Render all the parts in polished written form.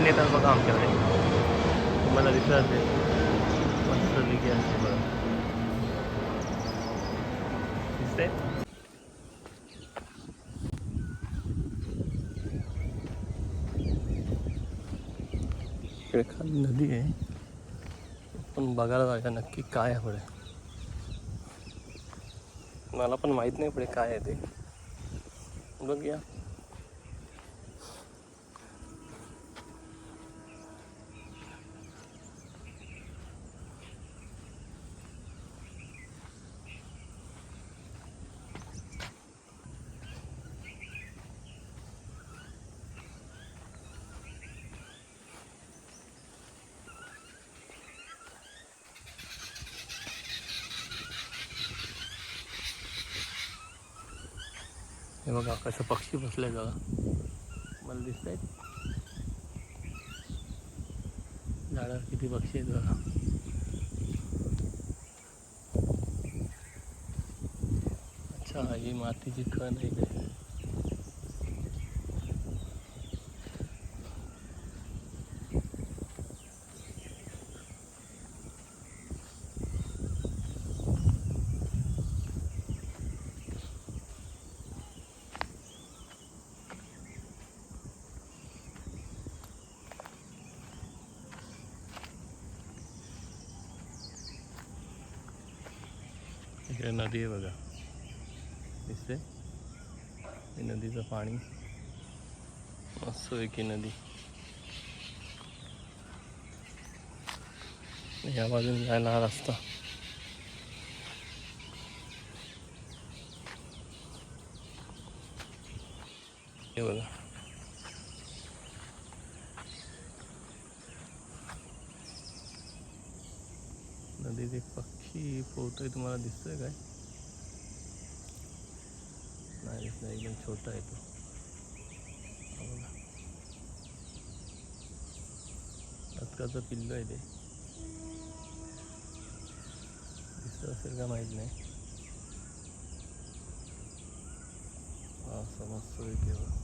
येतात बघा आमच्याकडे, तुम्हाला दिसत असेल मस्त लिगी असते बघा, दिसते. इकडे खाली नदी आहे, पण बघायला जायचं नक्की काय आहे पुढे. मला पण माहीत नाही पुढे काय आहे ते, बघूया. हे बघा कसं पक्षी बसले बघा, मला दिसत आहेत झाडावर किती पक्षी आहेत बघा. अच्छा, ही मातीची खण आहे इकडे. इकडे नदी आहे बघा, दिसते हे नदीचं पाणी, मस्त आहे की नदी. या बाजूने जायला हा रस्ता. हे बघा नदीत एक पक्षी पोहतोय, तुम्हाला दिसतोय काय? नाही दिसत, एकदम छोटा आहे तो. बदकाचं पिल्लू आहे ते, दिसत असेल का माहीत नाही. हा समजतोय केव्हा.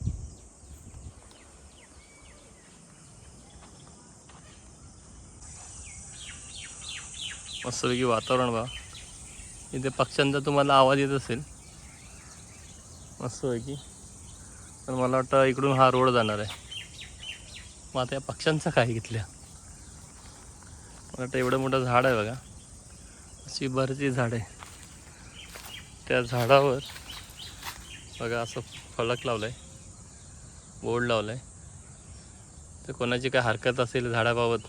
मस्तपैकी वातावरण बघा, इथे पक्ष्यांचा तुम्हाला आवाज येत असेल मस्तपैकी, पण मला वाटतं इकडून हा रोड जाणार आहे. मग आता या पक्ष्यांचं काय घेतल्या, मला वाटतं एवढं मोठं झाड आहे बघा, अशी बरीचशी झाड आहे, त्या झाडावर बघा असं फलक लावलं आहे, बोर्ड लावलं आहे. तर कोणाची काय हरकत असेल झाडाबाबत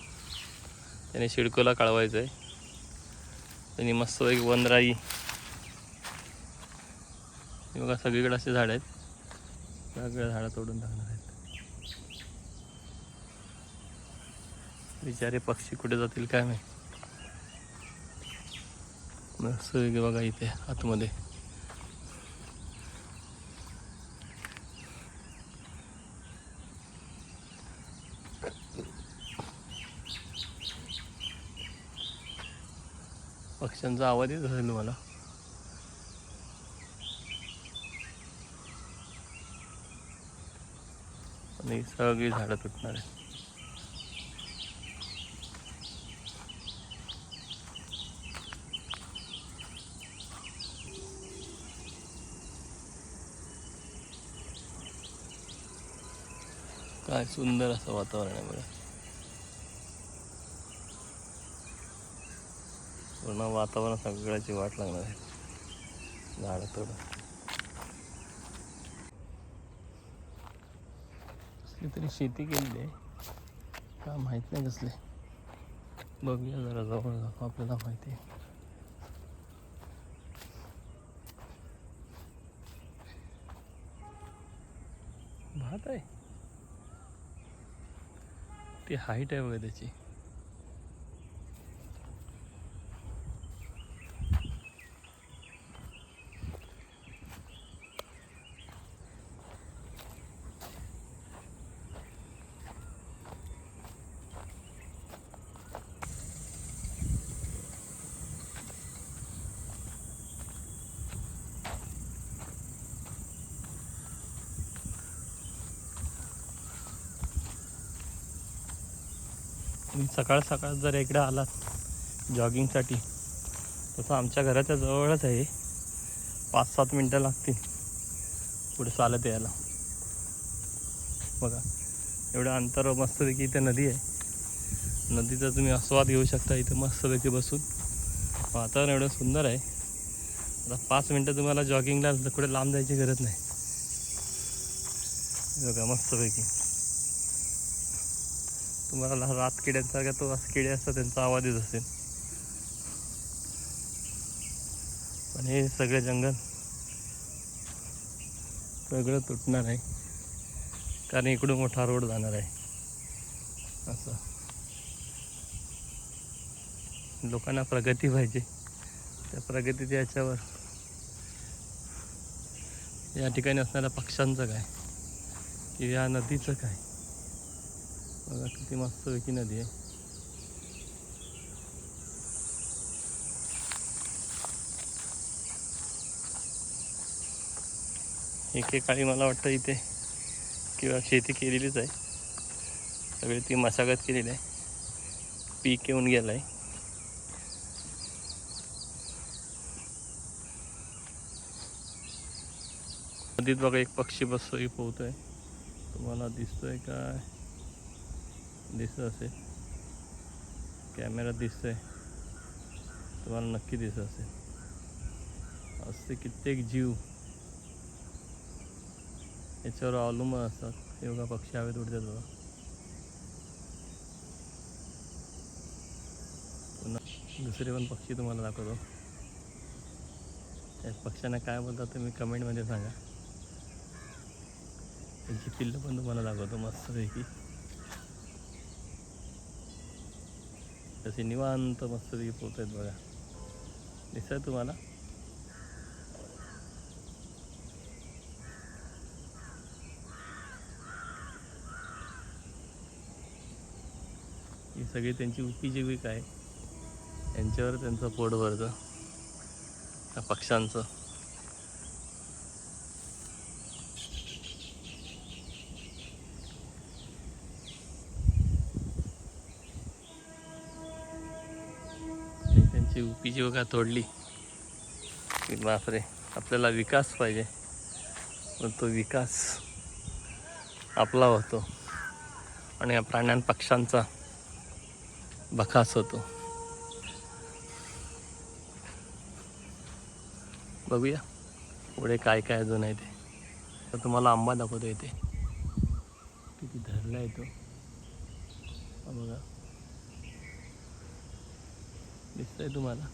त्याने शिडकोला कळवायचं आहे. त्यांनी मस्त एक वनराई, बघा सगळीकडे असे झाड आहेत, सगळ्या झाडं तोडून टाकणार आहेत. बिचारे पक्षी कुठे जातील काय माहिती. मस्त बघा इथे आतमध्ये पक्ष्यांचा आवाज येत असेल तुम्हाला. आणि सगळी झाडं तुटणार आहेत. काय सुंदर असं वातावरण आहे बघा, पूर्ण वातावरण सगळ्याची वाट लागणार आहे झाडं तोडून. कसली तरी शेती केलेली आहे का माहीत नाही कसले, बघूया जरा जवळ जाऊ, आपल्याला माहिती आहे. भात आहे, ती हाईट आहे बघा त्याची. तुम्ही सकाळ सकाळ जर इकडे आलात जॉगिंगसाठी तसं आमच्या घराच्या जवळच आहे, 5-7 मिनटं लागतील पुढे चालत यायला. बघा एवढं अंतर मस्तपैकी इथे नदी आहे. नदीचा तुम्ही आस्वाद घेऊ शकता इथे मस्तपैकी बसून. वातावरण एवढं सुंदर आहे. आता 5 मिनटं तुम्हाला जॉगिंगला कुठे लांब जायची गरज नाही. बघा मस्तपैकी तुम्हाला रात किड्यांसारखा तो असं किडे असतात त्यांचा आवाज येत असेल. पण हे सगळे जंगल सगळं तुटणार आहे कारण इकडून मोठा रोड जाणार आहे. असं लोकांना प्रगती पाहिजे, त्या प्रगतीच्या याच्यावर या ठिकाणी असणाऱ्या पक्ष्यांचं काय की या नदीचं काय. बघा किती मस्तपैकी नदी आहे. एकेकाळी मला वाटतं इथे किंवा शेती केलेलीच आहे, सगळी ती मशागत केलेली आहे, पीक येऊन गेलं आहे. नदीत बघा एक पक्षी बसतोय पोहतोय, तुम्हाला दिसतोय काय? दिसत असेल, कॅमेरा दिसतोय तुम्हाला, नक्की दिसत असेल. असे कित्येक जीव याच्यावर अवलंबून असतात. हे बघा पक्षी हवेत उडतात बघा. पुन्हा दुसरे पण पक्षी तुम्हाला दाखवतो. त्या पक्ष्यांना काय बोलतात तुम्ही कमेंटमध्ये सांगा. त्यांची पिल्लं पण तुम्हाला दाखवतो मस्तपैकी. तसे निवांत मस्तपैकी पोहत आहेत बघा. दिसत तुम्हाला? ही सगळी त्यांची उपजीविका आहे, यांच्यावर त्यांचं पोट भरतं त्या पक्ष्यांचं. त्यांची उपजीविका तोडली की बापरे, आपल्याला विकास पाहिजे पण तो विकास आपला होतो आणि या प्राण्यां पक्ष्यांचा बकास होतो. बघूया पुढे काय काय अजून आहे ते. तर तुम्हाला आंबा दाखवतो इथे किती धरला आहे तो. बघा दिसतंय तुम्हाला?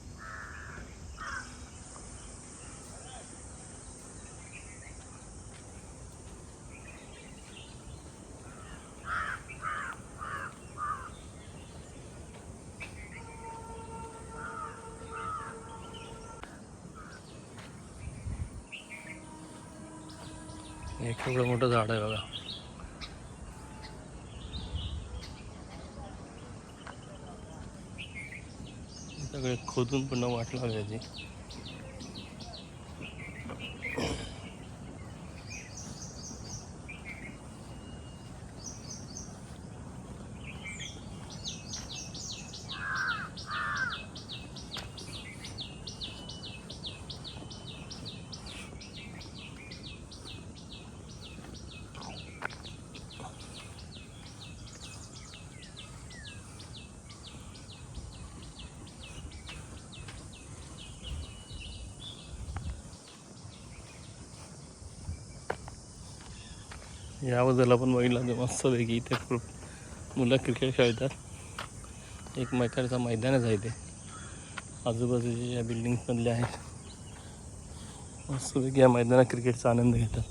एक एवढं मोठं झाड आहे बघा. सगळे खोदून पुन्हा वाट लावायची. या बाजूला पण बघितलं तर मस्तपैकी इथे खूप मुलं क्रिकेट खेळतात. एक मैदानाचा मैदानच आहे ते, आजूबाजूच्या या बिल्डिंग्समधले आहेत. मस्तपैकी या मैदानात क्रिकेटचा आनंद घेतात.